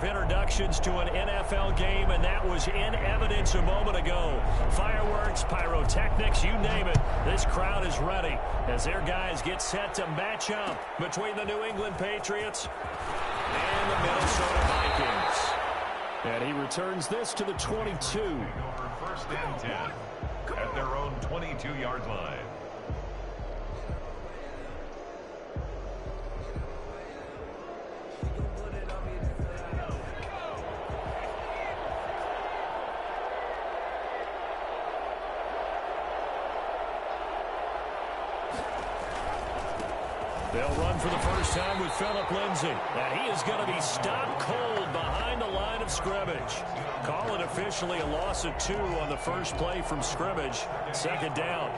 of introductions to an NFL game, and that was in evidence a moment ago. Fireworks, pyrotechnics, you name it. This crowd is ready as their guys get set to match up between the New England Patriots and the Minnesota Vikings. And he returns this to the 22. First and 10 at their own 22-yard line. They'll run for the first time with Phillip Lindsay. And he is going to be stopped cold behind the line of scrimmage. Call it officially a loss of 2 on the first play from scrimmage. Second down.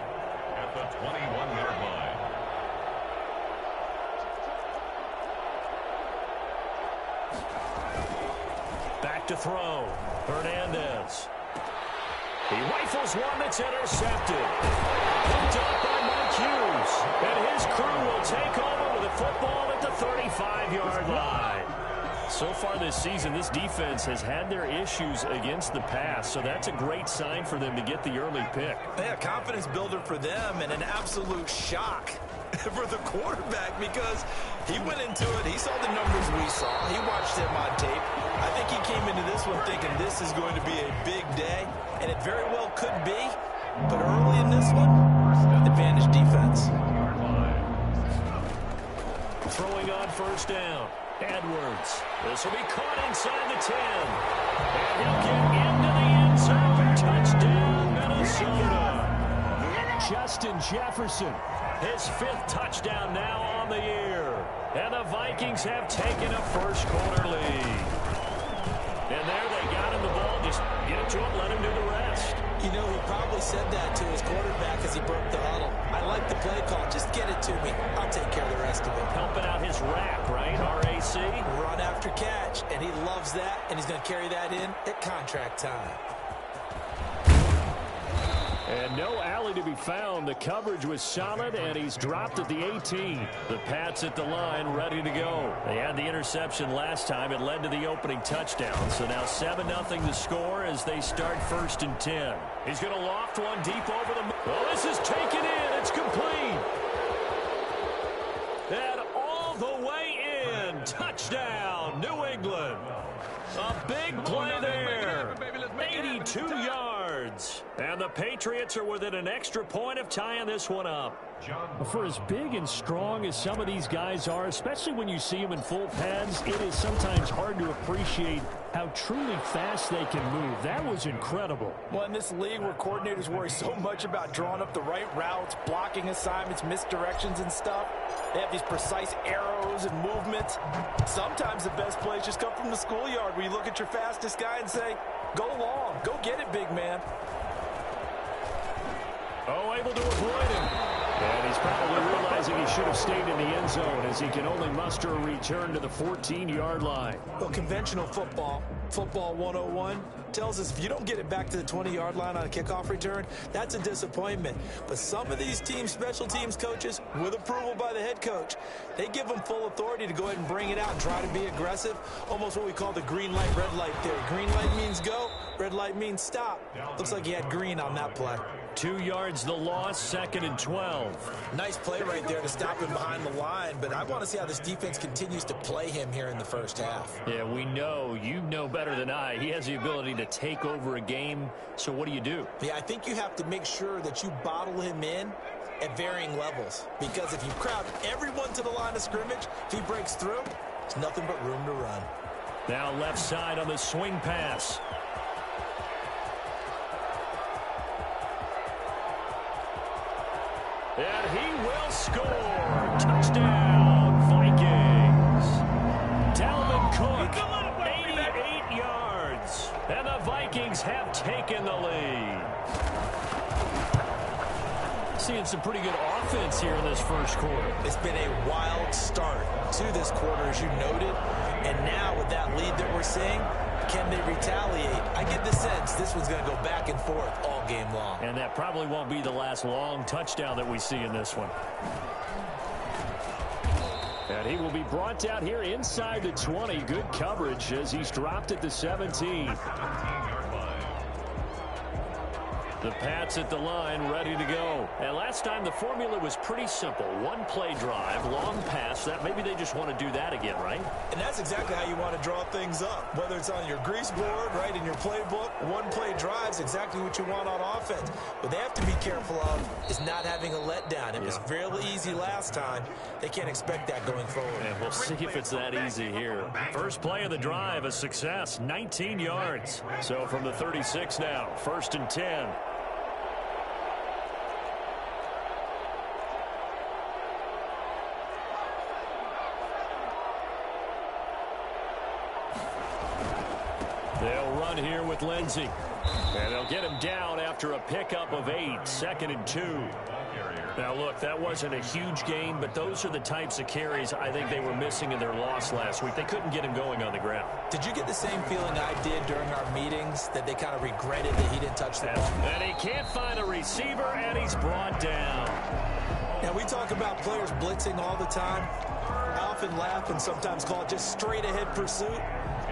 At the 21-yard line. Back to throw. Hernandez. He rifles one that's intercepted. Picked up by Mike Hughes. And his crew will take over with a football at the 35-yard line. So far this season, this defense has had their issues against the pass, so that's a great sign for them to get the early pick. Yeah, confidence builder for them and an absolute shock for the quarterback because he went into it. He saw the numbers we saw. He watched him on tape. I think he came into this one thinking this is going to be a big day, and it very well could be. But early in this one, advantage defense. Throwing on first down. Edwards. This will be caught inside the 10. And he'll get into the end zone. Touchdown, Minnesota. Justin Jefferson. His 5th touchdown now on the year. And the Vikings have taken a first-quarter lead. And there they got him the ball. Just get it to him, let him do the rest. You know, he probably said that to his quarterback as he broke the huddle. I like the play call. Just get it to me. I'll take care of the rest of it. Helping out his RAC, right? R-A-C? Run after catch, and he loves that, and he's going to carry that in at contract time. And no alley to be found. The coverage was solid, and he's dropped at the 18. The Pats at the line, ready to go. They had the interception last time. It led to the opening touchdown. So now 7-0 to score as they start 1st and 10. He's going to loft one deep over the... Oh, this is taken in. It's complete. And all the way in. Touchdown, New England. A big play there. 82 yards. And the Patriots are within an extra point of tying this one up. For as big and strong as some of these guys are, especially when you see them in full pads, it is sometimes hard to appreciate how truly fast they can move. That was incredible. Well, in this league where coordinators worry so much about drawing up the right routes, blocking assignments, misdirections and stuff, they have these precise arrows and movements. Sometimes the best plays just come from the schoolyard where you look at your fastest guy and say, go long, go get it, big man. Oh, able to avoid him. And he's probably realizing he should have stayed in the end zone as he can only muster a return to the 14-yard line. Well, conventional football 101, tells us if you don't get it back to the 20-yard line on a kickoff return, that's a disappointment. But some of these teams, special teams coaches, with approval by the head coach, they give them full authority to go ahead and bring it out and try to be aggressive, almost what we call the green light, red light theory. Green light means go, red light means stop. Looks like he had green on that play. 2 yards the loss, 2nd and 12. Nice play right there to stop him behind the line, but I want to see how this defense continues to play him here in the first half. Yeah, we know, you know better than I, he has the ability to take over a game, so what do? Yeah, I think you have to make sure that you bottle him in at varying levels, because if you crowd everyone to the line of scrimmage, if he breaks through, there's nothing but room to run. Now left side on the swing pass. And he will score. Touchdown, Vikings. Dalvin Cook, 88 yards. And the Vikings have taken the lead. Seeing some pretty good offense here in this first quarter. It's been a wild start to this quarter, as you noted. And now with that lead that we're seeing, can they retaliate? I get the sense this one's going to go back and forth all game long. And that probably won't be the last long touchdown that we see in this one. And he will be brought down here inside the 20. Good coverage as he's dropped at the 17. The Pats at the line, ready to go. And last time the formula was pretty simple. One play drive, long pass. That maybe they just want to do that again, right? And that's exactly how you want to draw things up. Whether it's on your grease board, right, in your playbook, one play drive is exactly what you want on offense. What they have to be careful of is not having a letdown. It was fairly easy last time. They can't expect that going forward. And we'll see if it's that easy here. First play of the drive, a success, 19 yards. So from the 36 now, 1st and 10. They'll run here with Lindsey. And they'll get him down after a pickup of 8, 2nd and 2. Now, look, that wasn't a huge gain, but those are the types of carries I think they were missing in their loss last week. They couldn't get him going on the ground. Did you get the same feeling I did during our meetings, that they kind of regretted that he didn't touch the ball? And he can't find a receiver, and he's brought down. Now, we talk about players blitzing all the time. I often laugh and sometimes call it just straight-ahead pursuit.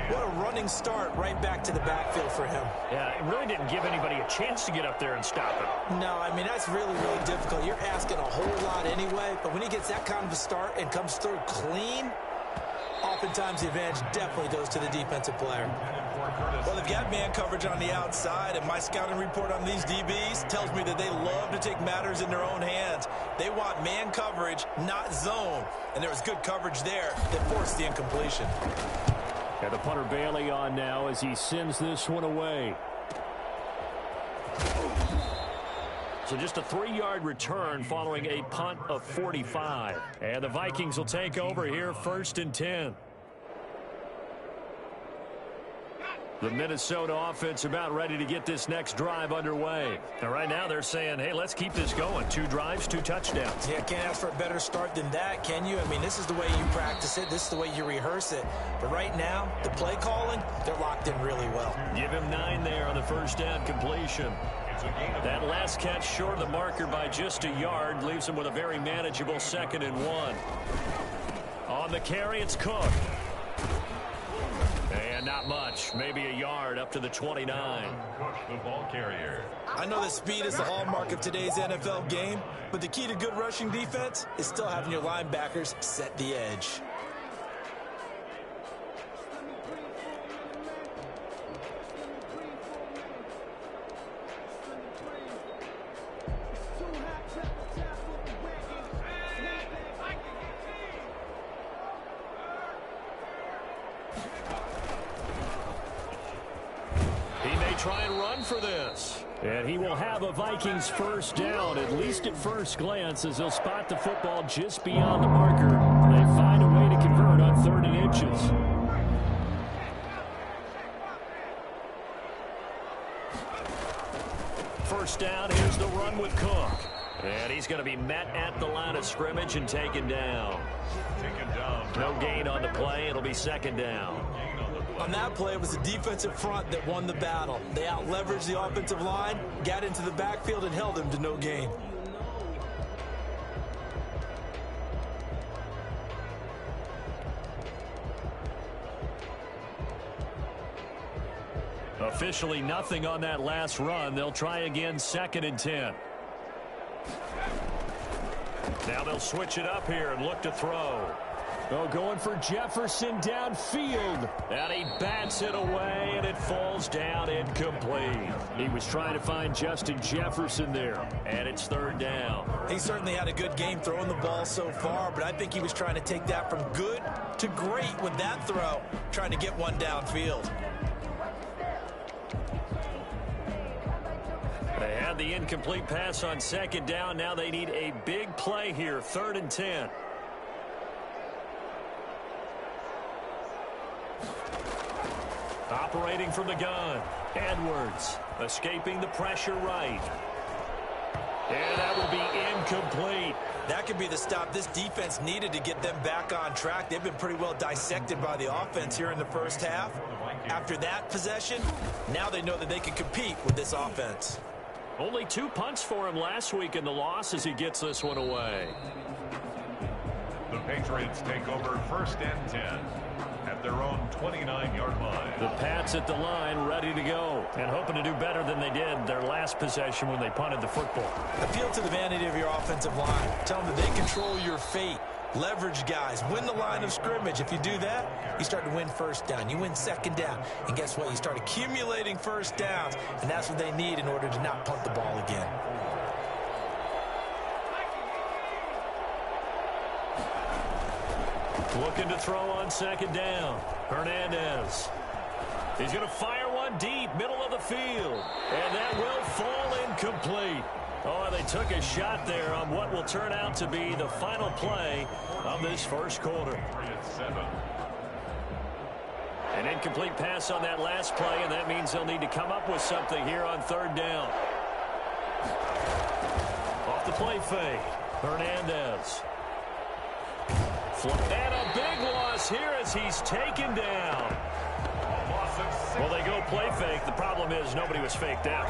What a running start right back to the backfield for him. Yeah, it really didn't give anybody a chance to get up there and stop him. No, I mean, that's really, really difficult. You're asking a whole lot anyway, but when he gets that kind of a start and comes through clean, oftentimes the advantage definitely goes to the defensive player. Well, they've got man coverage on the outside, and my scouting report on these DBs tells me that they love to take matters in their own hands. They want man coverage, not zone, and there was good coverage there that forced the incompletion. And the punter Bailey on now as he sends this one away. So just a 3-yard return following a punt of 45. And the Vikings will take over here, 1st and 10. The Minnesota offense about ready to get this next drive underway. And right now they're saying, hey, let's keep this going. 2 drives, 2 touchdowns. Yeah, can't ask for a better start than that, can you? I mean, this is the way you practice it. This is the way you rehearse it. But right now, the play calling, they're locked in really well. Give him 9 there on the first down completion. That last catch short of the marker by just a yard leaves him with a very manageable 2nd and 1. On the carry, it's Cook. And not much, maybe a yard up to the 29. The ball carrier. I know that speed is the hallmark of today's NFL game, but the key to good rushing defense is still having your linebackers set the edge. Try and run for this. And he will have a Vikings first down, at least at first glance, as he'll spot the football just beyond the marker. They find a way to convert on 3rd and inches. First down, here's the run with Cook. And he's going to be met at the line of scrimmage and taken down. No gain on the play. It'll be 2nd down. On that play, it was the defensive front that won the battle. They out-leveraged the offensive line, got into the backfield, and held him to no gain. Officially nothing on that last run. They'll try again, 2nd and 10. Now they'll switch it up here and look to throw. Oh, going for Jefferson downfield. And he bats it away, and it falls down incomplete. He was trying to find Justin Jefferson there, and it's 3rd down. He certainly had a good game throwing the ball so far, but I think he was trying to take that from good to great with that throw, trying to get one downfield. They had the incomplete pass on 2nd down. Now they need a big play here, 3rd and 10. Operating from the gun, Edwards escaping the pressure right. And that will be incomplete. That could be the stop this defense needed to get them back on track. They've been pretty well dissected by the offense here in the first half. After that possession, now they know that they can compete with this offense. Only 2 punts for him last week in the loss as he gets this one away. The Patriots take over 1st and 10 at their own 29-yard line. The Pats at the line, ready to go, and hoping to do better than they did their last possession when they punted the football. Appeal to the vanity of your offensive line. Tell them that they control your fate. Leverage guys. Win the line of scrimmage. If you do that, you start to win first down. You win second down. And guess what? You start accumulating first downs, and that's what they need in order to not punt the ball again. Looking to throw on second down. Hernandez. He's going to fire one deep, middle of the field. And that will fall incomplete. Oh, they took a shot there on what will turn out to be the final play of this first quarter. An incomplete pass on that last play, and that means they'll need to come up with something here on third down. Off the play fake. Hernandez. And a big loss here as he's taken down. Well, they go play fake. The problem is nobody was faked out.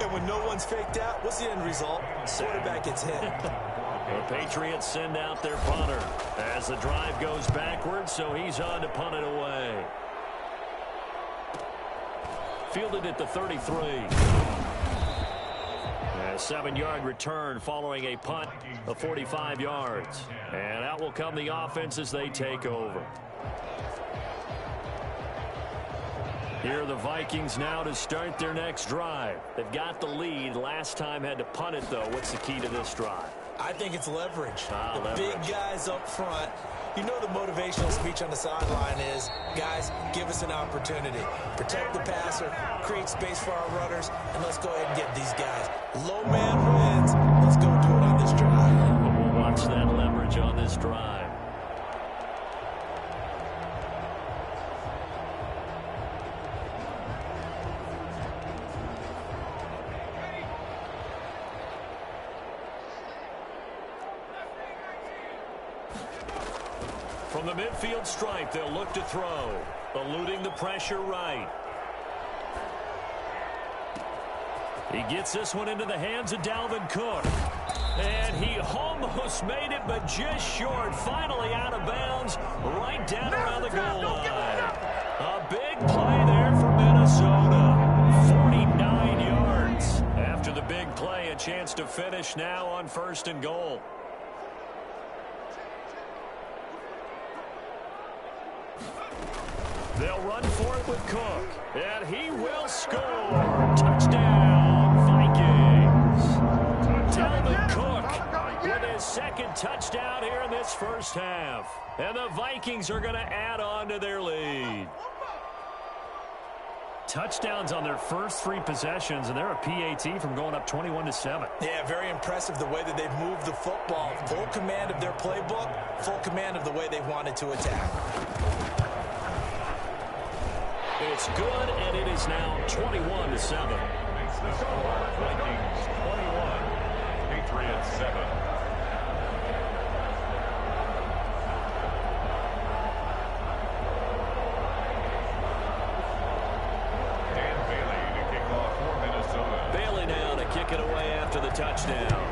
And when no one's faked out, what's the end result? Quarterback gets hit. The Patriots send out their punter as the drive goes backwards, so he's on to punt it away. Fielded at the 33. A 7-yard return following a punt of 45 yards. And out will come the offense as they take over. Here are the Vikings now to start their next drive. They've got the lead. Last time had to punt it, though. What's the key to this drive? I think it's leverage. Leverage. Big guys up front. You know the motivational speech on the sideline is, guys, give us an opportunity. Protect the passer, create space for our runners, and let's go ahead and get these guys. Low man wins. Let's go do it on this drive. We'll watch that leverage on this drive. From the midfield stripe, they'll look to throw. Eluding the pressure right. He gets this one into the hands of Dalvin Cook. And he almost made it, but just short. Finally out of bounds, right down around the goal line. A big play there for Minnesota. 49 yards. After the big play, a chance to finish now on 1st and goal. They'll run for it with Cook, and he will score. Touchdown, Vikings. Dalvin Cook with his second touchdown here in this first half. And the Vikings are going to add on to their lead. Touchdowns on their first 3 possessions, and they're a PAT from going up 21-7. Yeah, very impressive the way that they've moved the football. Full command of their playbook, full command of the way they wanted to attack. It's good, and it is now 21-7. Makes the score Vikings 21, Patriots 7. Dan Bailey to kick off for Minnesota. Bailey now to kick it away after the touchdown.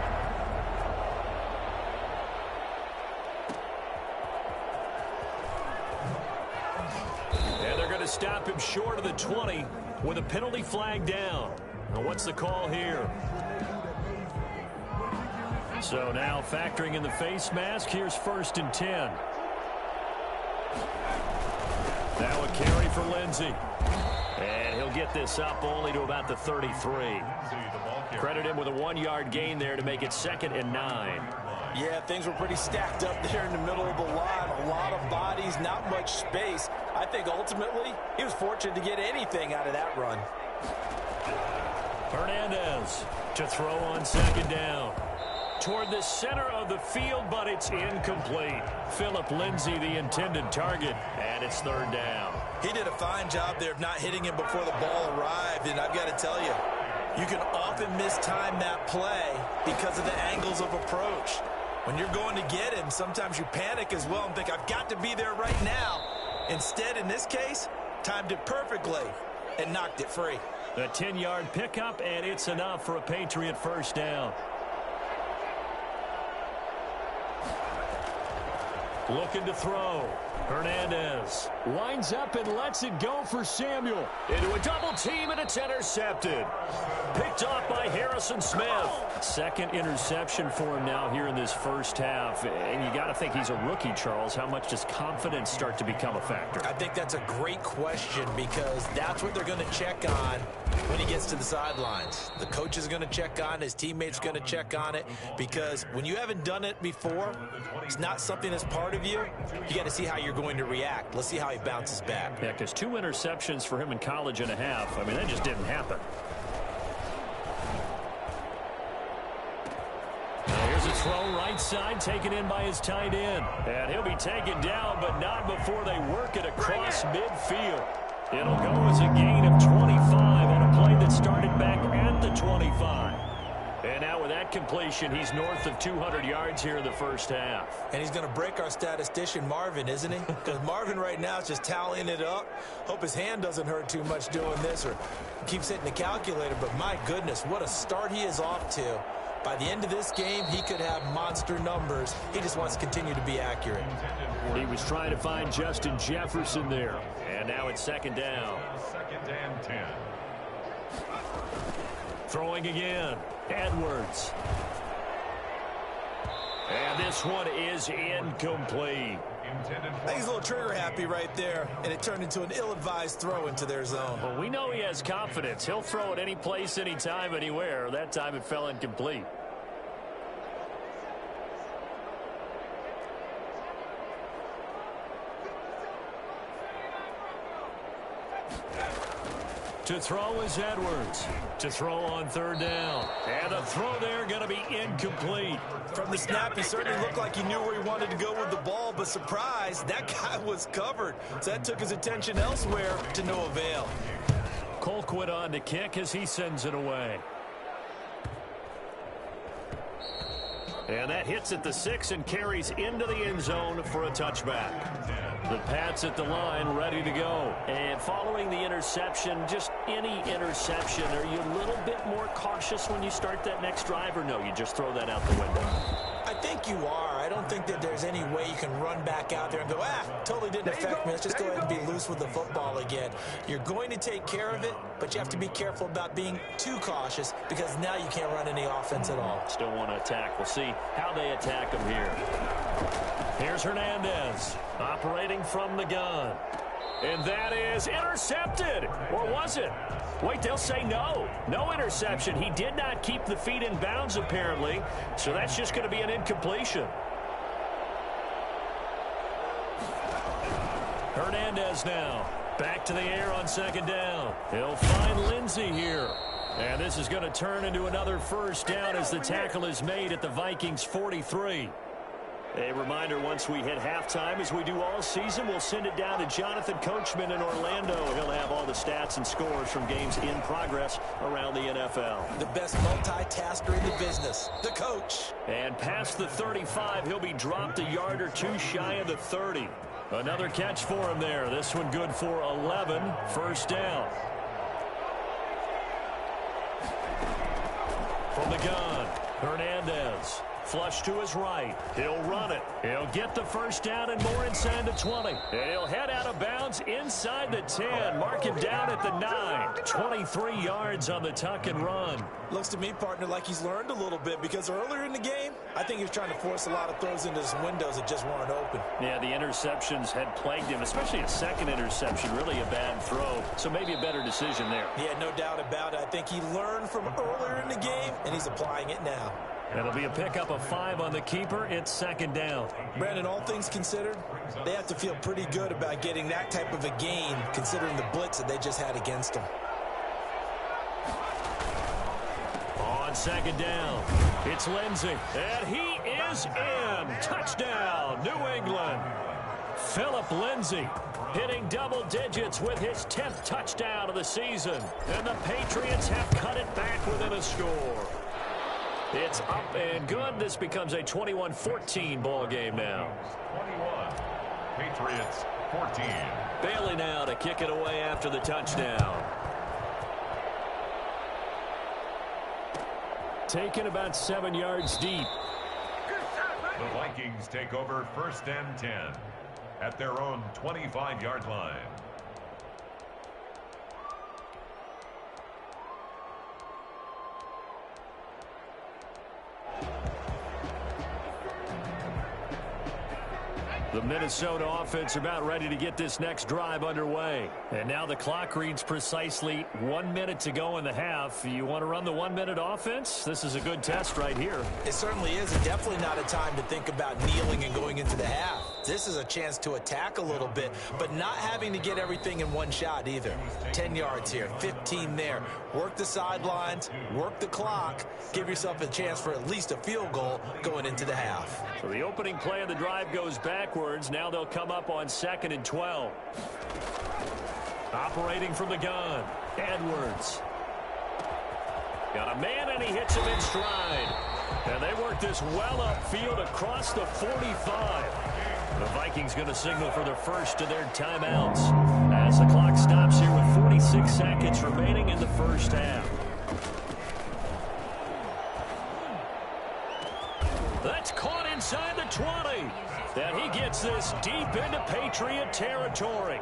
Stop him short of the 20 with a penalty flag down. Now what's the call here? So now factoring in the face mask, here's 1st and 10. Now a carry for Lindsey. And he'll get this up only to about the 33. Credit him with a 1-yard gain there to make it 2nd and 9. Yeah, things were pretty stacked up there in the middle of the line. A lot of bodies, not much space. I think ultimately he was fortunate to get anything out of that run. Hernandez to throw on second down. Toward the center of the field, but it's incomplete. Phillip Lindsay, the intended target, and it's 3rd down. He did a fine job there of not hitting him before the ball arrived, and I've got to tell you, you can often mistime that play because of the angles of approach. When you're going to get him, sometimes you panic as well and think, I've got to be there right now. Instead, in this case, timed it perfectly and knocked it free. A 10-yard pickup, and it's enough for a Patriot first down. Looking to throw. Hernandez winds up and lets it go for Samuel. Into a double team, and it's intercepted. Picked off by Harrison Smith. Second interception for him now here in this first half. And you got to think he's a rookie, Charles. How much does confidence start to become a factor? I think that's a great question because that's what they're going to check on when he gets to the sidelines. The coach is going to check on it. His teammates are going to check on it because when you haven't done it before, it's not something that's part of you. You got to see how you're going to react. Let's see how he bounces back. Yeah, because 2 interceptions for him in college and a half. I mean, that just didn't happen. Here's a throw right side, taken in by his tight end. And he'll be taken down, but not before they work it across midfield. It'll go as a gain of 25 on a play that started back at the 25. And now with that completion, he's north of 200 yards here in the first half. And he's going to break our statistician, Marvin, isn't he? Because Marvin right now is just tallying it up. Hope his hand doesn't hurt too much doing this or keeps hitting the calculator. But my goodness, what a start he is off to. By the end of this game, he could have monster numbers. He just wants to continue to be accurate. He was trying to find Justin Jefferson there. And now it's second down. Second and 10. Throwing again. Edwards. And this one is incomplete. I think he's a little trigger happy right there, and it turned into an ill-advised throw into their zone. Well, we know he has confidence. He'll throw it any place, anytime, anywhere. That time it fell incomplete. To throw is Edwards. To throw on third down. And the throw there going to be incomplete. From the snap, he certainly looked like he knew where he wanted to go with the ball, but surprise, that guy was covered. So that took his attention elsewhere to no avail. Colquitt on to kick as he sends it away. And that hits at the 6 and carries into the end zone for a touchback. The Pats at the line, ready to go. And following the interception, just any interception, are you a little bit more cautious when you start that next drive, or no, you just throw that out the window? I think you are. I don't think that there's any way you can run back out there and go, totally didn't affect me. Let's just go ahead and be loose with the football again. You're going to take care of it, but you have to be careful about being too cautious because now you can't run any offense at all. Still want to attack. We'll see how they attack him here. Here's Hernandez operating from the gun. And that is intercepted. Or was it? Wait, they'll say no. No interception. He did not keep the feet in bounds, apparently. So that's just going to be an incompletion. Hernandez now. Back to the air on second down. He'll find Lindsey here. And this is going to turn into another first down as the tackle is made at the Vikings 43. A reminder, once we hit halftime, as we do all season, we'll send it down to Jonathan Coachman in Orlando. He'll have all the stats and scores from games in progress around the NFL. The best multitasker in the business, the coach. And past the 35, he'll be dropped a yard or two shy of the 30. Another catch for him there. This one good for 11. First down. From the gun, Hernandez. Flush to his right. He'll run it. He'll get the first down and more inside the 20. And he'll head out of bounds inside the 10. Mark him down at the 9. 23 yards on the tuck and run. Looks to me, partner, like he's learned a little bit because earlier in the game, I think he was trying to force a lot of throws into his windows that just weren't open. Yeah, the interceptions had plagued him, especially a second interception, really a bad throw. So maybe a better decision there. Yeah, no doubt about it. I think he learned from earlier in the game, and he's applying it now. It'll be a pickup of 5 on the keeper. It's second down. Brandon, all things considered, they have to feel pretty good about getting that type of a gain, considering the blitz that they just had against them. On second down, it's Lindsey. And he is in. Touchdown, New England. Philip Lindsey hitting double digits with his 10th touchdown of the season. And the Patriots have cut it back within a score. It's up and good. This becomes a 21-14 ball game now. 21. Patriots 14. Bailey now to kick it away after the touchdown. Taken about 7 yards deep. The Vikings take over 1st and 10 at their own 25-yard line. The Minnesota offense about ready to get this next drive underway. And now the clock reads precisely 1 minute to go in the half. You want to run the 1 minute offense? This is a good test right here. It certainly is, and definitely not a time to think about kneeling and going into the half. This is a chance to attack a little bit, but not having to get everything in one shot either. 10 yards here, 15 there. Work the sidelines, work the clock, give yourself a chance for at least a field goal going into the half. So the opening play of the drive goes backwards. Now they'll come up on 2nd and 12. Operating from the gun, Edwards. Got a man, and he hits him in stride. And they work this well upfield across the 45. The Vikings going to signal for their first of their timeouts as the clock stops here with 46 seconds remaining in the first half. That's caught inside the 20. And he gets this deep into Patriot territory.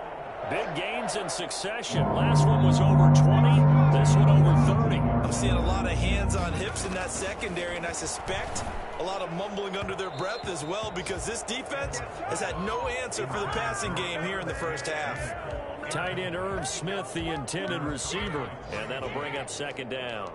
Big gains in succession. Last one was over 20. This one over 30. I'm seeing a lot of hands on hips in that secondary, and I suspect a lot of mumbling under their breath as well, because this defense has had no answer for the passing game here in the first half. Tight end Irv Smith, the intended receiver, and that'll bring up 2nd down.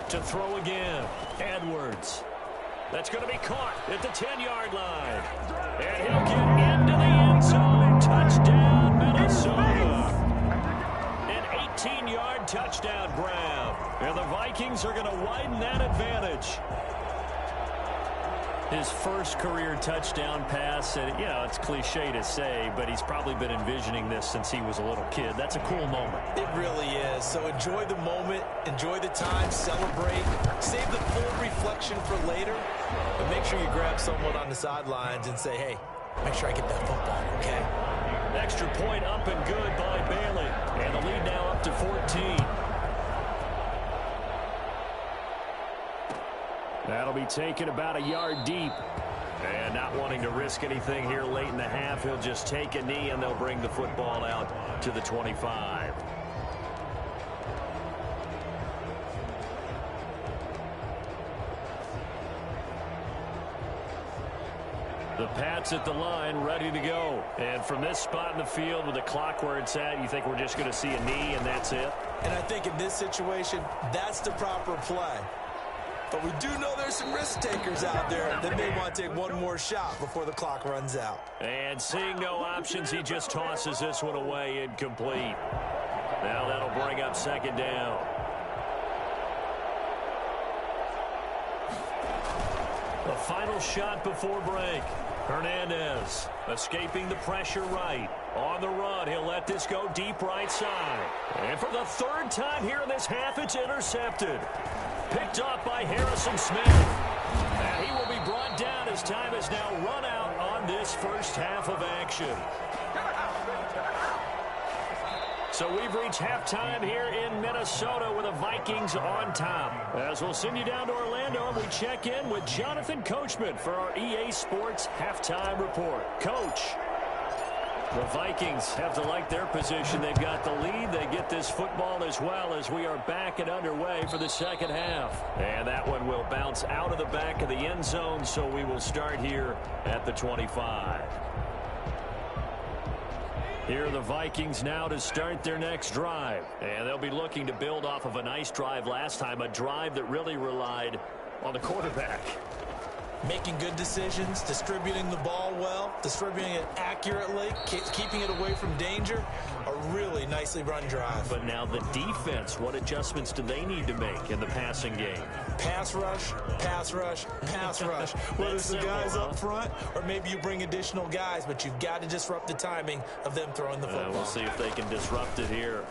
To throw again, Edwards. That's going to be caught at the 10-yard line. And he'll get into the end zone. Touchdown, Minnesota. An 18-yard touchdown grab. And the Vikings are going to widen that advantage. His first career touchdown pass, and you know, it's cliche to say, but he's probably been envisioning this since he was a little kid. That's a cool moment. It really is. So enjoy the moment, enjoy the time, celebrate, save the full reflection for later, but make sure you grab someone on the sidelines and say, hey, make sure I get that football, okay? Extra point up and good by Bailey, and the lead now up to 14. That'll be taken about a yard deep. And not wanting to risk anything here late in the half, he'll just take a knee, and they'll bring the football out to the 25. The Pats at the line, ready to go. And from this spot in the field with the clock where it's at, you think we're just going to see a knee and that's it? And I think in this situation, that's the proper play. But we do know there's some risk takers out there that may want to take one more shot before the clock runs out. And seeing no options, he just tosses this one away incomplete. Now that'll bring up 2nd down. The final shot before break. Hernandez escaping the pressure right. On the run, he'll let this go deep right side. And for the 3rd time here in this half, it's intercepted. Picked off by Harrison Smith. And he will be brought down as time has now run out on this first half of action. So we've reached halftime here in Minnesota with the Vikings on top. As we'll send you down to Orlando, and we check in with Jonathan Coachman for our EA Sports Halftime Report. Coach. The Vikings have to like their position. They've got the lead. They get this football as well as we are back and underway for the second half. And that one will bounce out of the back of the end zone, so we will start here at the 25. Here are the Vikings now to start their next drive. And they'll be looking to build off of a nice drive last time, a drive that really relied on the quarterback. Making good decisions, distributing the ball well, distributing it accurately, keeping it away from danger. A really nicely run drive. But now the defense, what adjustments do they need to make in the passing game? Pass rush, pass rush, pass rush. Whether it's the guys up front or maybe you bring additional guys, but you've got to disrupt the timing of them throwing the football. We'll see if they can disrupt it here.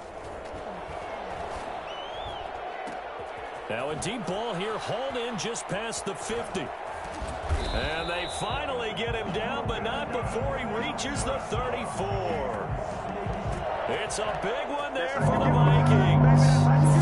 Now a deep ball here, hauled in just past the 50. And they finally get him down, but not before he reaches the 34. It's a big one there for the Vikings.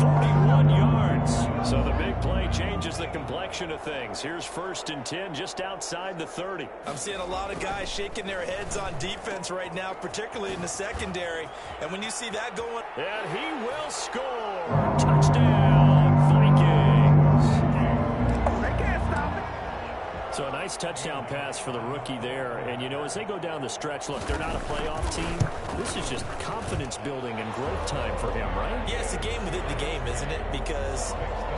41 yards. So the big play changes the complexion of things. Here's 1st and 10 just outside the 30. I'm seeing a lot of guys shaking their heads on defense right now, particularly in the secondary. And when you see that going... And he will score. Touchdown, Vikings. They can't stop it. So a nice touchdown pass for the rookie there. And, you know, as they go down the stretch, look, they're not a playoff team. This is just confidence building and growth time for him, right? Yeah, it's a game within the game, isn't it? Because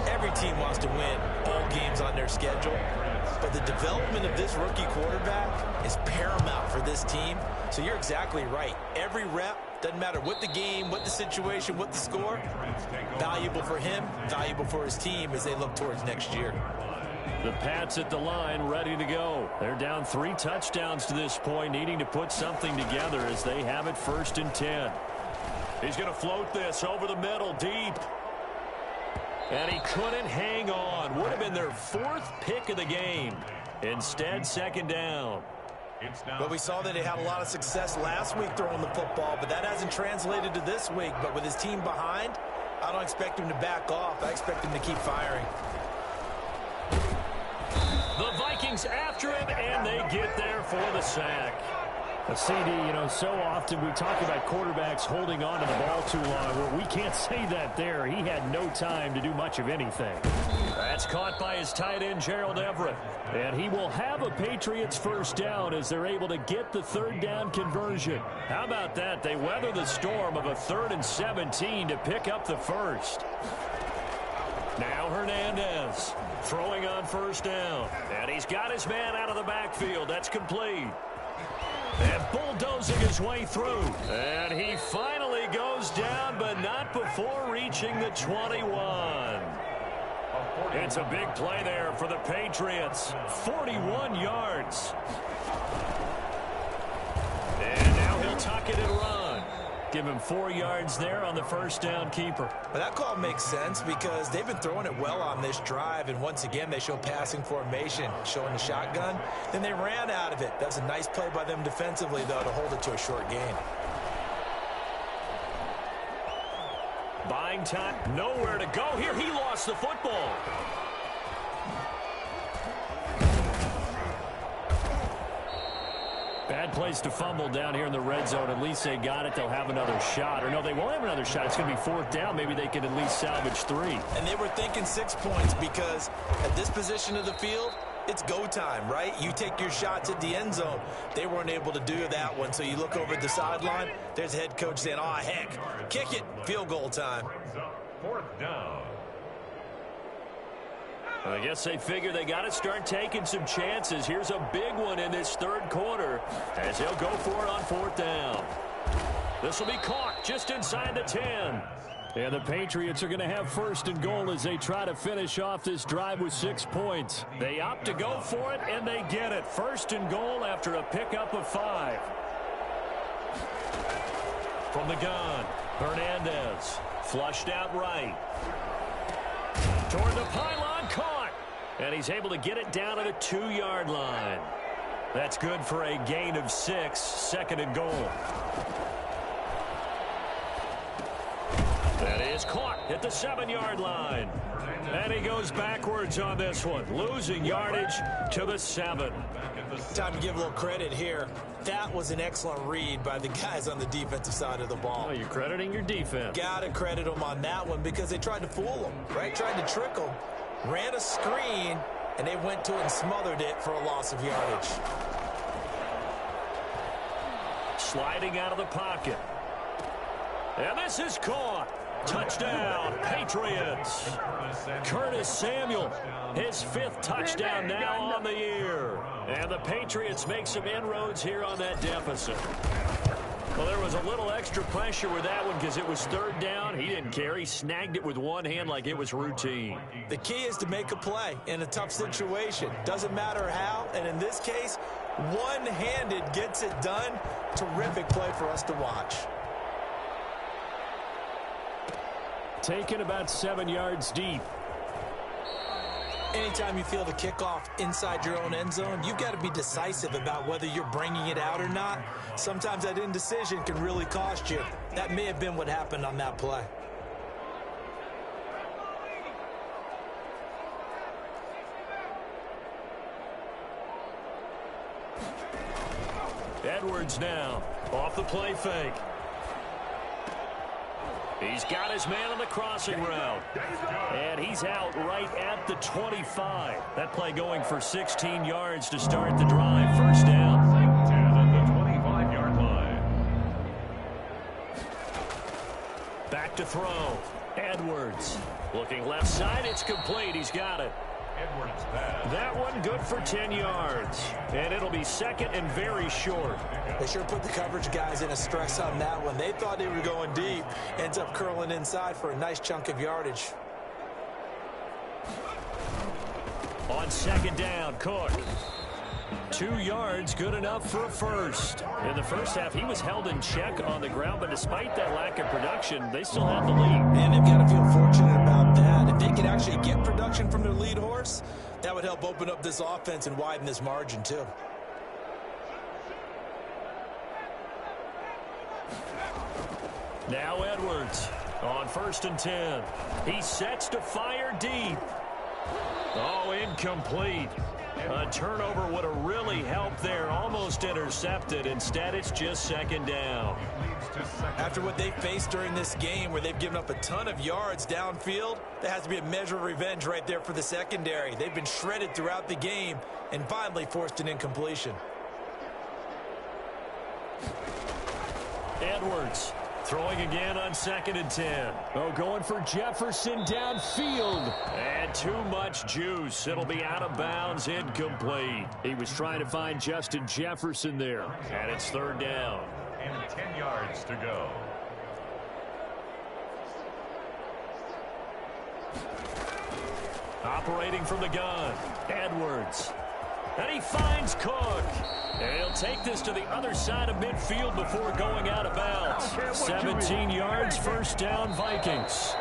every team wants to win all games on their schedule. But the development of this rookie quarterback is paramount for this team. So you're exactly right. Every rep, doesn't matter what the game, what the situation, what the score, valuable for him, valuable for his team as they look towards next year. The Pats at the line, ready to go. They're down 3 touchdowns to this point, needing to put something together as they have it 1st and 10. He's going to float this over the middle, deep. And he couldn't hang on. Would have been their 4th pick of the game. Instead, 2nd down. But we saw that he had a lot of success last week throwing the football, but that hasn't translated to this week. But with his team behind, I don't expect him to back off. I expect him to keep firing. The Vikings after him, and they get there for the sack. A CD, you know, so often we talk about quarterbacks holding on to the ball too long. Well, we can't say that there. He had no time to do much of anything. That's caught by his tight end, Gerald Everett. And he will have a Patriots 1st down as they're able to get the 3rd down conversion. How about that? They weather the storm of a 3rd and 17 to pick up the 1st. Now Hernandez throwing on 1st down. And he's got his man out of the backfield. That's complete. And bulldozing his way through. And he finally goes down, but not before reaching the 21. It's a big play there for the Patriots. 41 yards. And now he'll tuck it and run. Give him 4 yards there on the 1st down keeper. But that call makes sense because they've been throwing it well on this drive, and once again they show passing formation, showing the shotgun. Then they ran out of it. That was a nice play by them defensively, though, to hold it to a short gain. Buying time, nowhere to go here. He lost the football. Bad place to fumble down here in the red zone. At least they got it. They'll have another shot. Or no, they won't have another shot. It's going to be 4th down. Maybe they could at least salvage 3. And they were thinking 6 points because at this position of the field, it's go time, right? You take your shots at the end zone. They weren't able to do that one. So you look over at the sideline. There's the head coach saying, oh, heck, kick it. Field goal time. 4th down. I guess they figure they got to start taking some chances. Here's a big one in this 3rd quarter as he'll go for it on 4th down. This will be caught just inside the 10. And the Patriots are going to have 1st and goal as they try to finish off this drive with 6 points. They opt to go for it, and they get it. 1st and goal after a pickup of 5. From the gun, Hernandez flushed out right. Toward the pylon, caught. And he's able to get it down to the 2-yard line. That's good for a gain of 6, 2nd and goal. That is caught at the 7-yard line. And he goes backwards on this one, losing yardage to the 7. Time to give a little credit here. That was an excellent read by the guys on the defensive side of the ball. Oh, you're crediting your defense. Got to credit them on that one because they tried to fool them, right? Tried to trick them. Ran a screen, and they went to it and smothered it for a loss of yardage. Sliding out of the pocket. And this is caught. Touchdown, Patriots. Curtis Samuel, his 5th touchdown now on the year. And the Patriots make some inroads here on that deficit. Well, there was a little extra pressure with that one because it was 3rd down. He didn't care. He snagged it with one hand like it was routine. The key is to make a play in a tough situation. Doesn't matter how, and in this case, one-handed gets it done. Terrific play for us to watch. Taken about 7 yards deep. Anytime you feel the kickoff inside your own end zone, you've got to be decisive about whether you're bringing it out or not. Sometimes that indecision can really cost you. That may have been what happened on that play. Edwards now off the play fake. He's got his man on the crossing route. And he's out right at the 25. That play going for 16 yards to start the drive. First down. 10 at the 25-yard line. Back to throw. Edwards. Looking left side. It's complete. He's got it. Edwards pass. That one good for 10 yards. And it'll be second and very short. They sure put the coverage guys in a stress on that one. They thought they were going deep. Ends up curling inside for a nice chunk of yardage. On second down, Cook. 2 yards, good enough for a first. In the first half, he was held in check on the ground, but despite that lack of production, they still have the lead. And they've got to feel fortunate about that. If they could actually get production from their lead horse, that would help open up this offense and widen this margin, too. Now Edwards on 1st and 10. He sets to fire deep. Oh, incomplete. A turnover would have really helped there. Almost intercepted. Instead, it's just second down. After what they've faced during this game where they've given up a ton of yards downfield, there has to be a measure of revenge right there for the secondary. They've been shredded throughout the game and finally forced an incompletion. Edwards throwing again on 2nd and 10. Oh, going for Jefferson downfield. And too much juice. It'll be out of bounds, incomplete. He was trying to find Justin Jefferson there. And it's 3rd down. And 10 yards to go. Operating from the gun, Edwards. And he finds Cook. And he'll take this to the other side of midfield before going out of bounds. 17 yards, first down, Vikings.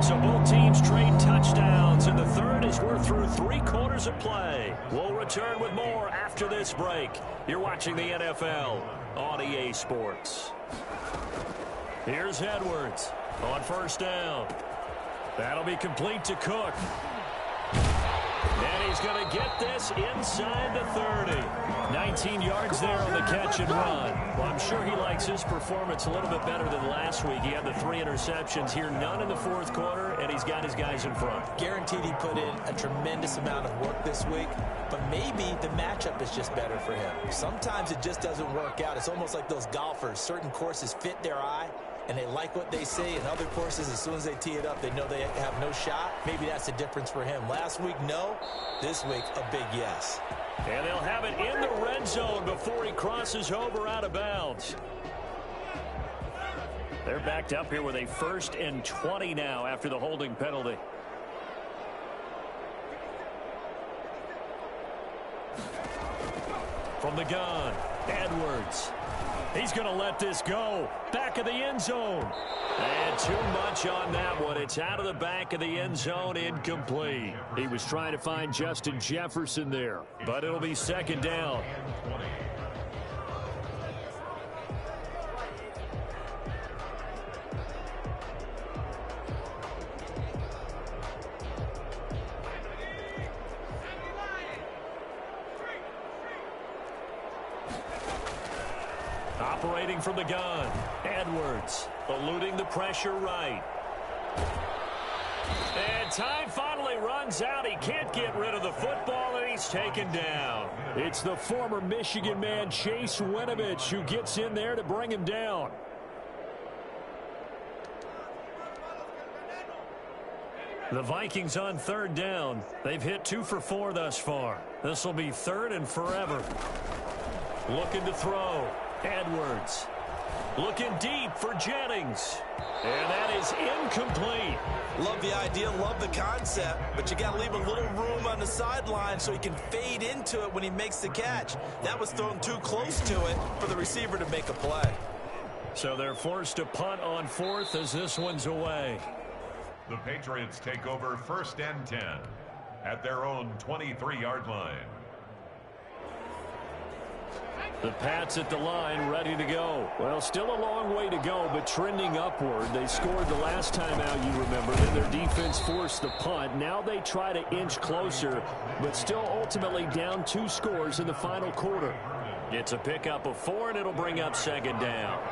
So both teams trade touchdowns, and the third as we're through 3 quarters of play. We'll return with more after this break. You're watching the NFL on EA Sports. Here's Edwards on 1st down. That'll be complete to Cook. And he's going to get this inside the 30. 19 yards there on the catch and run. Well, I'm sure he likes his performance a little bit better than last week. He had the 3 interceptions here, none in the 4th quarter, and he's got his guys in front. Guaranteed he put in a tremendous amount of work this week, but maybe the matchup is just better for him. Sometimes it just doesn't work out. It's almost like those golfers. Certain courses fit their eye, and they like what they see, and other courses, as soon as they tee it up, they know they have no shot. Maybe that's the difference for him. Last week, no. This week, a big yes. And they'll have it in the red zone before he crosses over out of bounds. They're backed up here with a 1st and 20 now after the holding penalty. From the gun, Edwards. He's going to let this go. Back of the end zone. And too much on that one. It's out of the back of the end zone, incomplete. He was trying to find Justin Jefferson there. But it'll be 2nd down. Operating from the gun, Edwards eluding the pressure right. And time finally runs out. He can't get rid of the football, and he's taken down. It's the former Michigan man, Chase Winovich, who gets in there to bring him down. The Vikings on 3rd down. They've hit 2 for 4 thus far. This will be 3rd and forever. Looking to throw. Edwards looking deep for Jennings. And that is incomplete. Love the idea, love the concept, but you got to leave a little room on the sideline so he can fade into it when he makes the catch. That was thrown too close to it for the receiver to make a play. So they're forced to punt on 4th as this one's away. The Patriots take over 1st and 10 at their own 23-yard line. The Pats at the line, ready to go. Well, still a long way to go, but trending upward. They scored the last time out, you remember. Then their defense forced the punt. Now they try to inch closer, but still ultimately down 2 scores in the final quarter. It's a pickup of 4, and it'll bring up second down.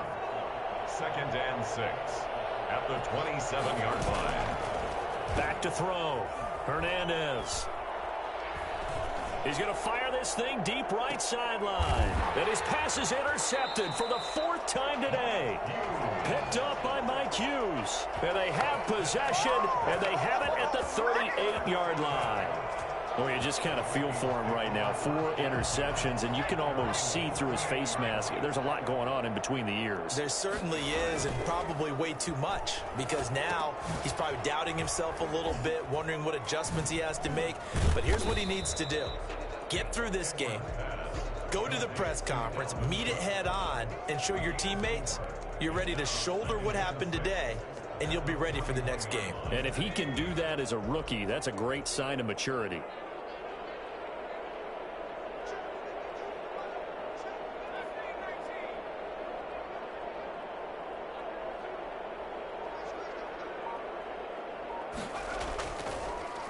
2nd and 6 at the 27-yard line. Back to throw. Hernandez. He's going to fire this thing deep right sideline. And his pass is intercepted for the 4th time today. Picked up by Mike Hughes. And they have possession, and they have it at the 38-yard line. Well, you just kind of feel for him right now. 4 interceptions, and you can almost see through his face mask. There's a lot going on in between the ears. There certainly is, and probably way too much, because now he's probably doubting himself a little bit, wondering what adjustments he has to make. But here's what he needs to do. Get through this game. Go to the press conference, meet it head on, and show your teammates you're ready to shoulder what happened today, and you'll be ready for the next game. And if he can do that as a rookie, that's a great sign of maturity.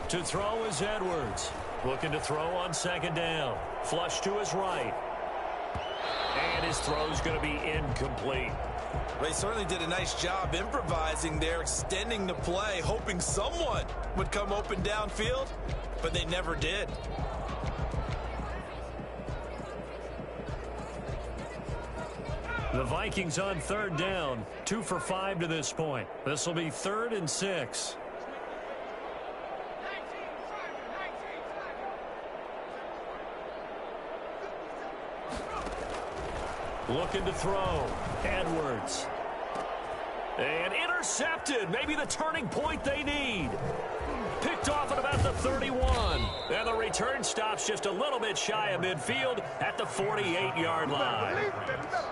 To throw is Edwards. Looking to throw on 2nd down. Flush to his right. And his throw's going to be incomplete. They certainly did a nice job improvising there, extending the play, hoping someone would come open downfield, but they never did. The Vikings on 3rd down, 2 for 5 to this point. This will be 3rd and 6. Looking to throw. Edwards. And intercepted. Maybe the turning point they need. Picked off at about the 31. And the return stops just a little bit shy of midfield at the 48-yard line.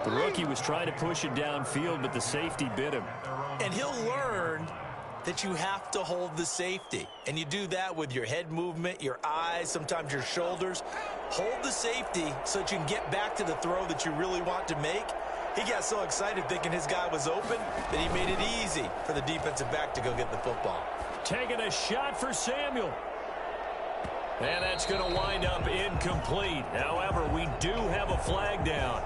The rookie was trying to push it downfield, but the safety bit him. And he'll learn that you have to hold the safety. And you do that with your head movement, your eyes, sometimes your shoulders. Hold the safety so that you can get back to the throw that you really want to make. He got so excited thinking his guy was open that he made it easy for the defensive back to go get the football. Taking a shot for Samuel. And that's going to wind up incomplete. However, we do have a flag down.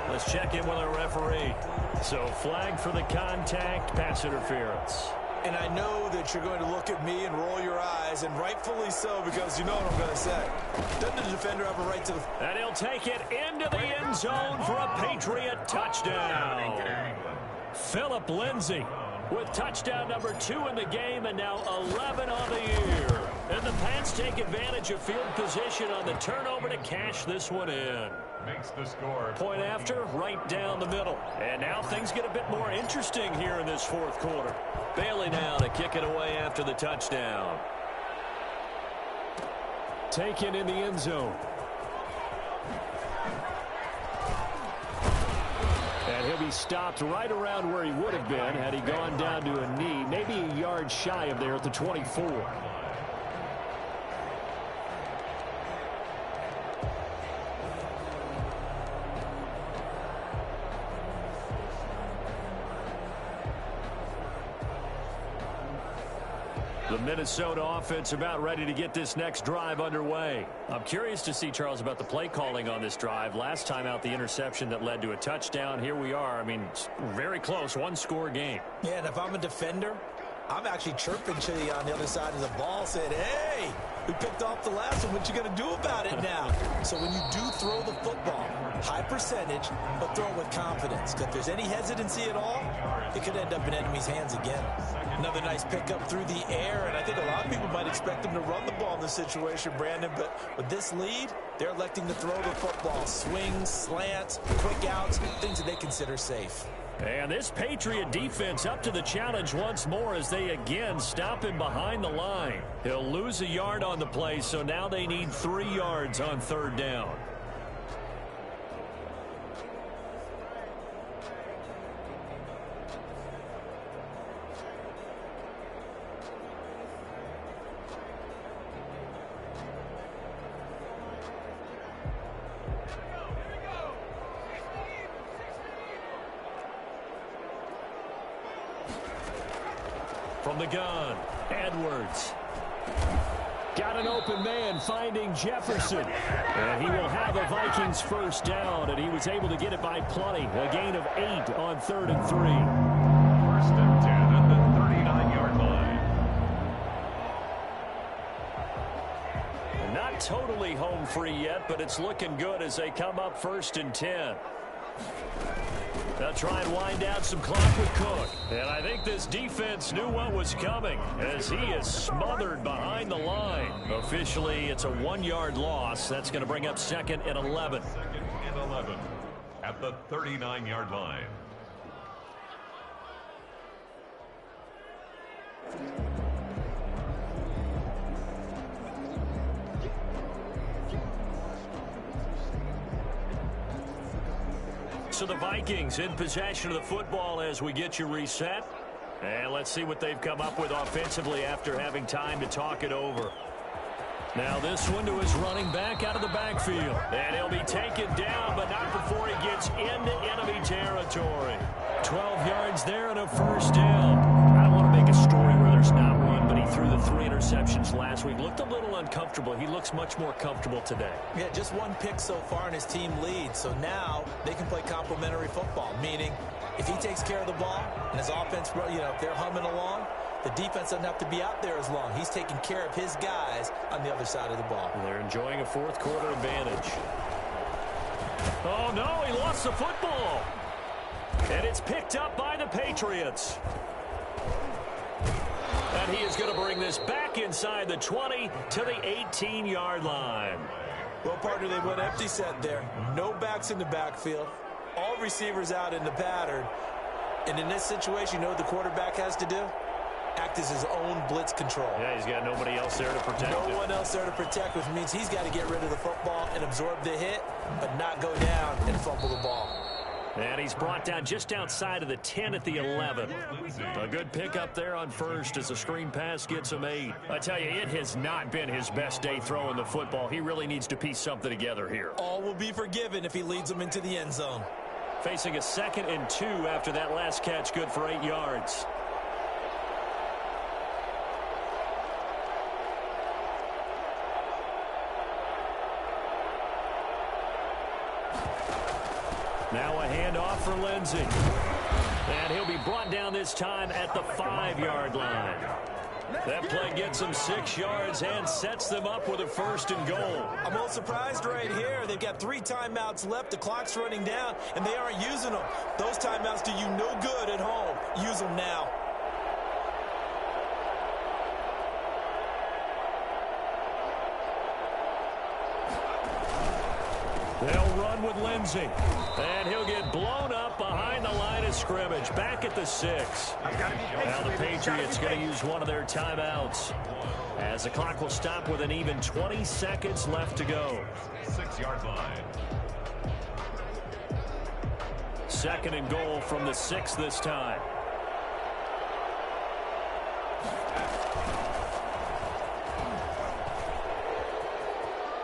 Let's check in with our referee. So flag for the contact, pass interference. And I know that you're going to look at me and roll your eyes, and rightfully so, because you know what I'm going to say. Doesn't the defender have a right to the... And he'll take it into the end zone for a Patriot touchdown. Philip Lindsay with touchdown number 2 in the game, and now 11 on the year. And the Pats take advantage of field position on the turnover to cash this one in. Makes the score. Point after, right down the middle. And now things get a bit more interesting here in this 4th quarter. Bailey now to kick it away after the touchdown. Taken in the end zone. And he'll be stopped right around where he would have been had he gone down to a knee, maybe a yard shy of there at the 24. The Minnesota offense about ready to get this next drive underway. I'm curious to see, Charles, about the play calling on this drive. Last time out, the interception that led to a touchdown. Here we are. I mean, very close, 1-score game. Yeah, and if I'm a defender, I'm actually chirping to you on the other side of the ball, saying, hey, we picked off the last one. What you going to do about it now? So when you do throw the football, high percentage, but throw it with confidence. Because if there's any hesitancy at all, it could end up in enemy's hands again. Another nice pickup through the air, and I think a lot of people might expect them to run the ball in this situation, Brandon, but with this lead, they're electing to throw the football. Swings, slants, quick outs, things that they consider safe. And this Patriot defense up to the challenge once more as they again stop him behind the line. He'll lose a yard on the play, so now they need 3 yards on 3rd down. From the gun, Edwards. Got an open man finding Jefferson. And he will have a Vikings first down, and he was able to get it by plenty. A gain of 8 on 3rd and 3. First and 10 at the 39-yard line. Not totally home free yet, but it's looking good as they come up 1st and 10. They'll try and wind down some clock with Cook. And I think this defense knew what was coming as he is smothered behind the line. Officially, it's a 1-yard loss. That's going to bring up 2nd and 11. 2nd and 11 at the 39-yard line. So the Vikings in possession of the football as we get you reset. And let's see what they've come up with offensively after having time to talk it over. Now this one to his running back out of the backfield. And he'll be taken down, but not before he gets into enemy territory. 12 yards there and a first down. I don't want to make a story where there's not one, but he threw the 3 interceptions last week. Looked a little uncomfortable. He looks much more comfortable today. Yeah, just 1 pick so far and his team leads. So now they can play complementary football, meaning if he takes care of the ball and his offense, if they're humming along, the defense doesn't have to be out there as long. He's taking care of his guys on the other side of the ball. And they're enjoying a 4th quarter advantage. Oh, no, he lost the football. And it's picked up by the Patriots. And he is going to bring this back inside the 20 to the 18-yard line. Well, partner, they went empty set there. No backs in the backfield. All receivers out in the pattern. And in this situation, you know what the quarterback has to do? Act as his own blitz control. Yeah, he's got nobody else there to protect him. No one else there to protect, which means he's got to get rid of the football and absorb the hit, but not go down and fumble the ball. And he's brought down just outside of the 10 at the 11. A good pickup there on first as the screen pass gets him 8. I tell you, it has not been his best day throwing the football. He really needs to piece something together here. All will be forgiven if he leads them into the end zone. Facing a 2nd and 2 after that last catch, good for 8 yards. Now a handoff for Lindsey. And he'll be brought down this time at the 5-yard line. That play gets them 6 yards and sets them up with a 1st and goal. I'm a little surprised right here. They've got 3 timeouts left. The clock's running down, and they aren't using them. Those timeouts do you no good at home. Use them now. They'll run with Lindsey. And he'll get blown up behind the line of scrimmage. Back at the 6. Now the Patriots going to use one of their timeouts, as the clock will stop with an even 20 seconds left to go. 6-yard line. 2nd and goal from the 6 this time.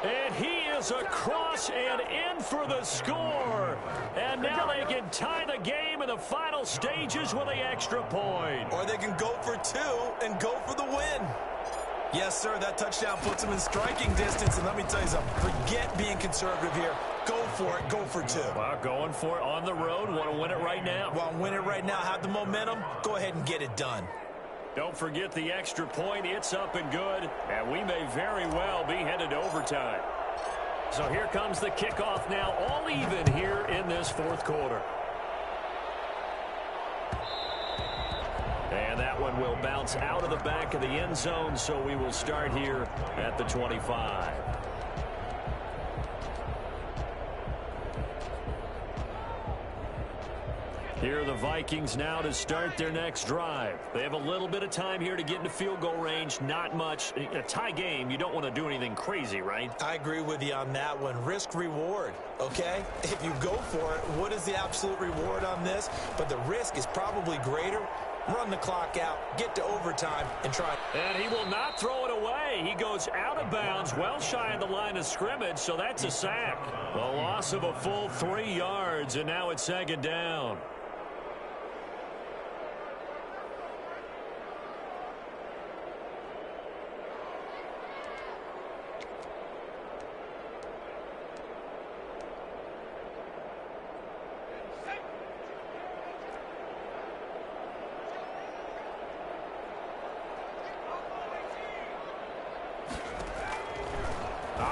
And he is across and in for the score. And now they can tie the game in the final stages with the extra point. Or they can go for 2 and go for the win. Yes, sir, that touchdown puts them in striking distance. And let me tell you something, forget being conservative here. Go for it, go for 2. Well, going for it on the road. Want to win it right now. Want to win it right now, have the momentum, go ahead and get it done. Don't forget the extra point. It's up and good. And we may very well be headed to overtime. So here comes the kickoff now, all even here in this 4th quarter. And that one will bounce out of the back of the end zone, so we will start here at the 25. Here are the Vikings now to start their next drive. They have a little bit of time here to get into field goal range. Not much. A tie game, you don't want to do anything crazy, right? I agree with you on that one. Risk reward, okay? If you go for it, what is the absolute reward on this? But the risk is probably greater. Run the clock out, get to overtime, and try. And he will not throw it away. He goes out of bounds, well shy of the line of scrimmage, so that's a sack. A loss of a full 3 yards, and now it's 2nd down.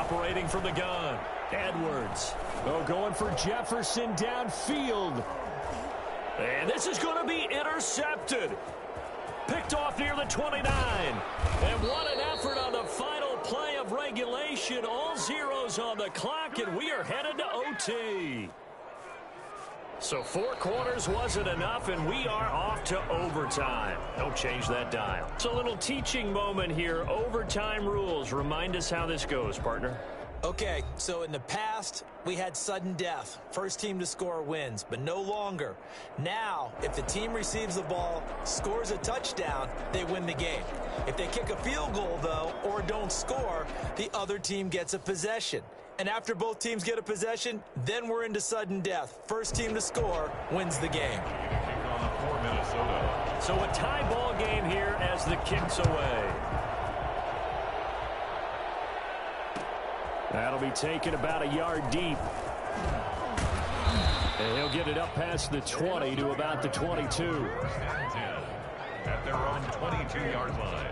operating from the gun. Edwards. Going for Jefferson downfield. And this is going to be intercepted. Picked off near the 29. And what an effort on the final play of regulation. All zeros on the clock, and we are headed to OT. So 4 quarters wasn't enough, and we are off to overtime. Don't change that dial. It's a little teaching moment here. Overtime rules. Remind us how this goes, partner. Okay, so in the past, we had sudden death. First team to score wins, but no longer. Now, if the team receives the ball, scores a touchdown, they win the game. If they kick a field goal, though, or don't score, the other team gets a possession. And after both teams get a possession, then we're into sudden death. First team to score wins the game. For Minnesota. So a tie ball game here as the kick's away. That'll be taken about a yard deep. And he'll get it up past the 20 to about the 22. At their own 22-yard line.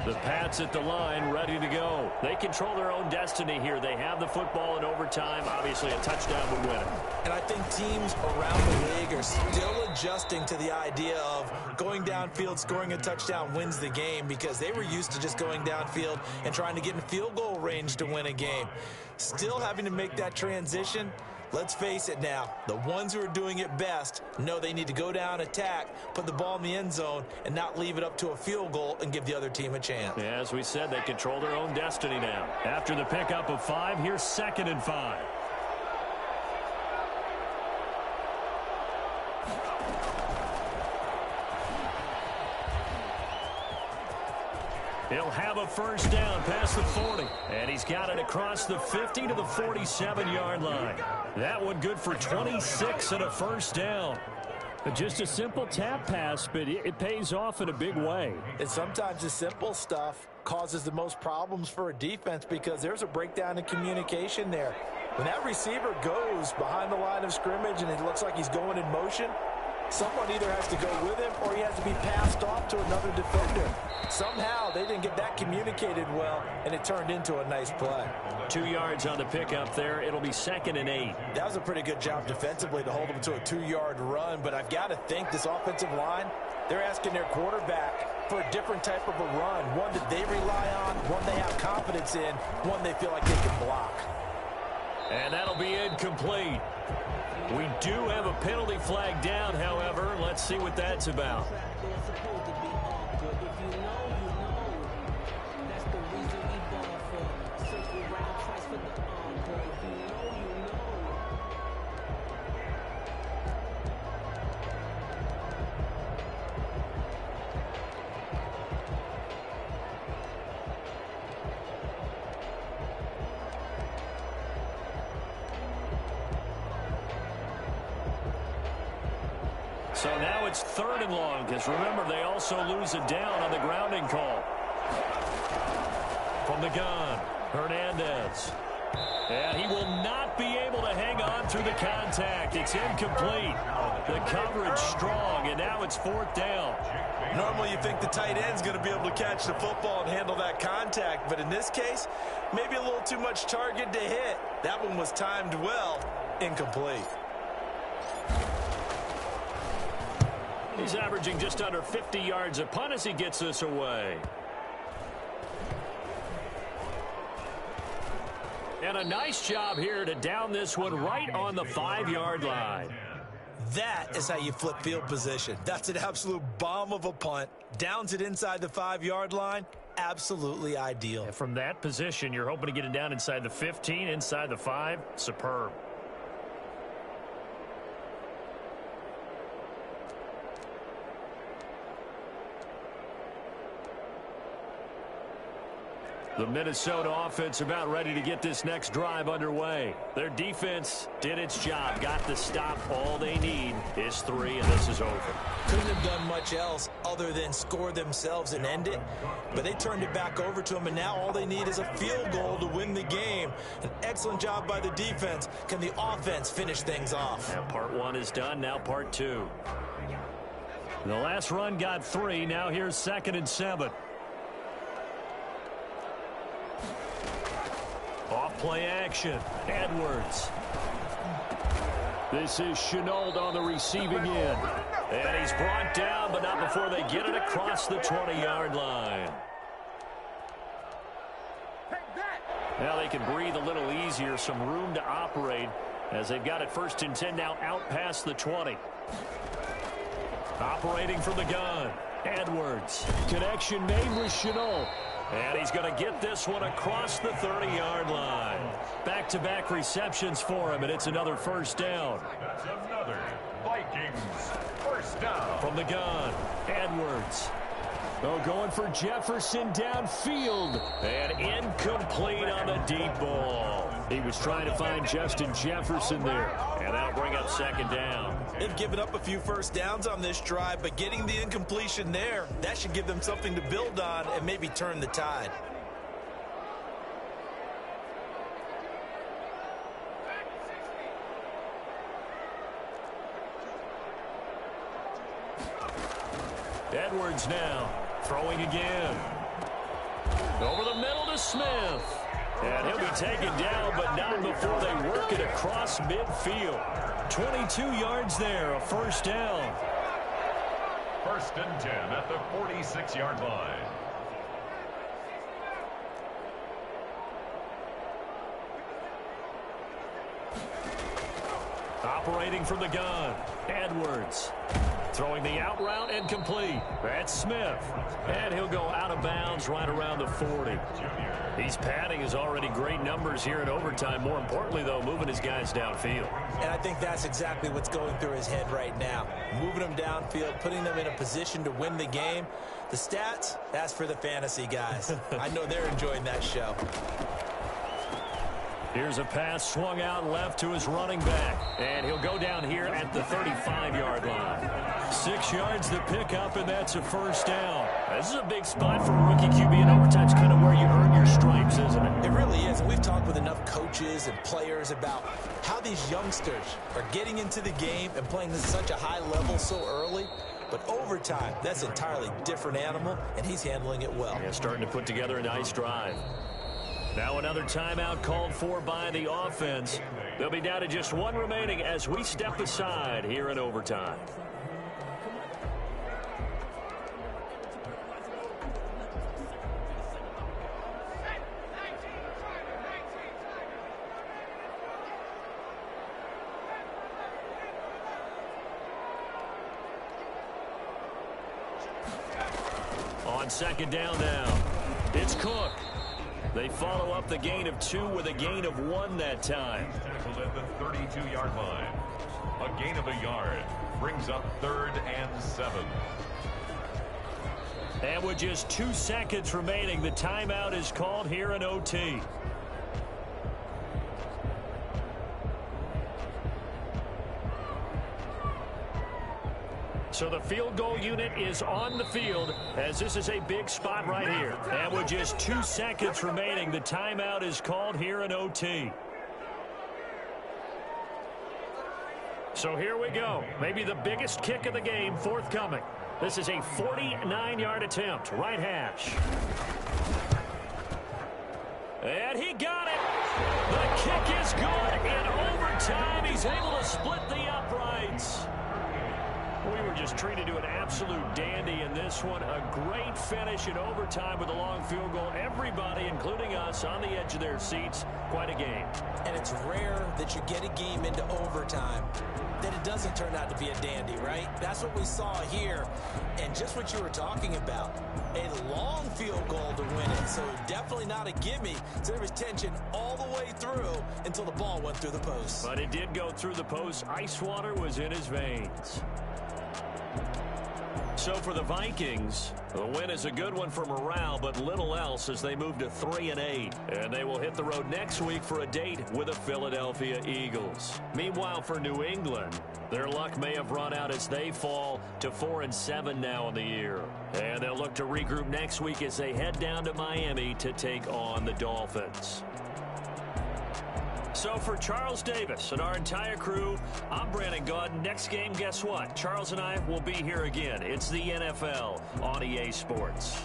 The Pats at the line, ready to go. They control their own destiny here. They have the football in overtime. Obviously, a touchdown would win it. And I think teams around the league are still adjusting to the idea of going downfield, scoring a touchdown wins the game, because they were used to just going downfield and trying to get in field goal range to win a game. Still having to make that transition. Let's face it now, the ones who are doing it best know they need to go down, attack, put the ball in the end zone, and not leave it up to a field goal and give the other team a chance. Yeah, as we said, they control their own destiny now. After the pickup of 5, here's 2nd and 5. He'll have a first down past the 40. And he's got it across the 50 to the 47-yard line. That one good for 26 and a first down. Just a simple tap pass, but it pays off in a big way. And sometimes the simple stuff causes the most problems for a defense, because there's a breakdown in communication there. When that receiver goes behind the line of scrimmage and it looks like he's going in motion, someone either has to go with him or he has to be passed off to another defender. Somehow they didn't get that communicated well, and it turned into a nice play. 2 yards on the pickup there. It'll be 2nd and 8. That was a pretty good job defensively to hold them to a 2-yard run, but I've got to think this offensive line, they're asking their quarterback for a different type of a run, one that they rely on, one they have confidence in, one they feel like they can block. And that'll be incomplete. We do have a penalty flag down, however. Let's see what that's about. So now it's 3rd and long, because remember, they also lose a down on the grounding call. From the gun, Hernandez. And he will not be able to hang on through the contact. It's incomplete. The coverage strong, and now it's 4th down. Normally you think the tight end's going to be able to catch the football and handle that contact, but in this case, maybe a little too much target to hit. That one was timed well, incomplete. He's averaging just under 50 yards a punt as he gets this away. And a nice job here to down this one right on the 5-yard line. That is how you flip field position. That's an absolute bomb of a punt. Downs it inside the 5-yard line. Absolutely ideal. And from that position, you're hoping to get it down inside the 15, inside the 5. Superb. The Minnesota offense about ready to get this next drive underway. Their defense did its job, got the stop. All they need is 3, and this is over. Couldn't have done much else other than score themselves and end it, but they turned it back over to them, and now all they need is a field goal to win the game. An excellent job by the defense. Can the offense finish things off? And part 1 is done, now part 2. The last run got 3, now here's 2nd and 7. Off play action. Edwards. This is Chenault on the receiving end. And he's brought down, but not before they get it across the 20-yard line. Now they can breathe a little easier, some room to operate as they've got it 1st and 10 now out past the 20. Operating from the gun. Edwards. Connection made with Chenault. And he's going to get this one across the 30-yard line. Back-to-back receptions for him, and it's another 1st down. That's another Vikings 1st down. From the gun, Edwards. Oh, going for Jefferson downfield. And incomplete on the deep ball. He was trying to find Justin Jefferson there. And that'll bring up 2nd down. They've given up a few 1st downs on this drive, but getting the incompletion there, that should give them something to build on and maybe turn the tide. Edwards now throwing again. Over the middle to Smith. And he'll be taken down, but not before they work it across midfield. 22 yards there, a 1st down. 1st and 10 at the 46-yard line. Operating from the gun, Edwards. Throwing the out route and complete. That's Smith. And he'll go out of bounds right around the 40. He's padding his already great numbers here in overtime. More importantly, though, moving his guys downfield. And I think that's exactly what's going through his head right now. Moving them downfield, putting them in a position to win the game. The stats, that's for the fantasy guys. I know they're enjoying that show. Here's a pass swung out left to his running back. And he'll go down here at the 35-yard line. 6 yards to pick up, and that's a 1st down. This is a big spot for a rookie QB, and overtime's kind of where you earn your stripes, isn't it? It really is. And we've talked with enough coaches and players about how these youngsters are getting into the game and playing at such a high level so early. But overtime, that's an entirely different animal, and he's handling it well. Yeah, starting to put together a nice drive. Now another timeout called for by the offense. They'll be down to just 1 remaining as we step aside here in overtime. On 2nd down now, it's Cook. They follow up the gain of 2 with a gain of 1 that time. Tackled at the 32-yard line. A gain of a yard brings up 3rd and 7. And with just 2 seconds remaining, the timeout is called here in OT. So the field goal unit is on the field as this is a big spot right here. And with just 2 seconds remaining, the timeout is called here in OT. So here we go. Maybe the biggest kick of the game forthcoming. This is a 49-yard attempt, right hash. And he got it. The kick is good. In overtime, he's able to split the uprights. We were just treated to an absolute dandy in this one. A great finish in overtime with a long field goal. Everybody, including us, on the edge of their seats. Quite a game. And it's rare that you get a game into overtime that it doesn't turn out to be a dandy, right? That's what we saw here. And just what you were talking about, a long field goal to win it. So definitely not a gimme. So there was tension all the way through until the ball went through the post. But it did go through the post. Ice water was in his veins. So for the Vikings, the win is a good one for morale, but little else as they move to 3-8. And they will hit the road next week for a date with the Philadelphia Eagles. Meanwhile, for New England, their luck may have run out as they fall to 4-7 now in the year. And they'll look to regroup next week as they head down to Miami to take on the Dolphins. So for Charles Davis and our entire crew, I'm Brandon Gaudin. Next game, guess what? Charles and I will be here again. It's the NFL on EA Sports.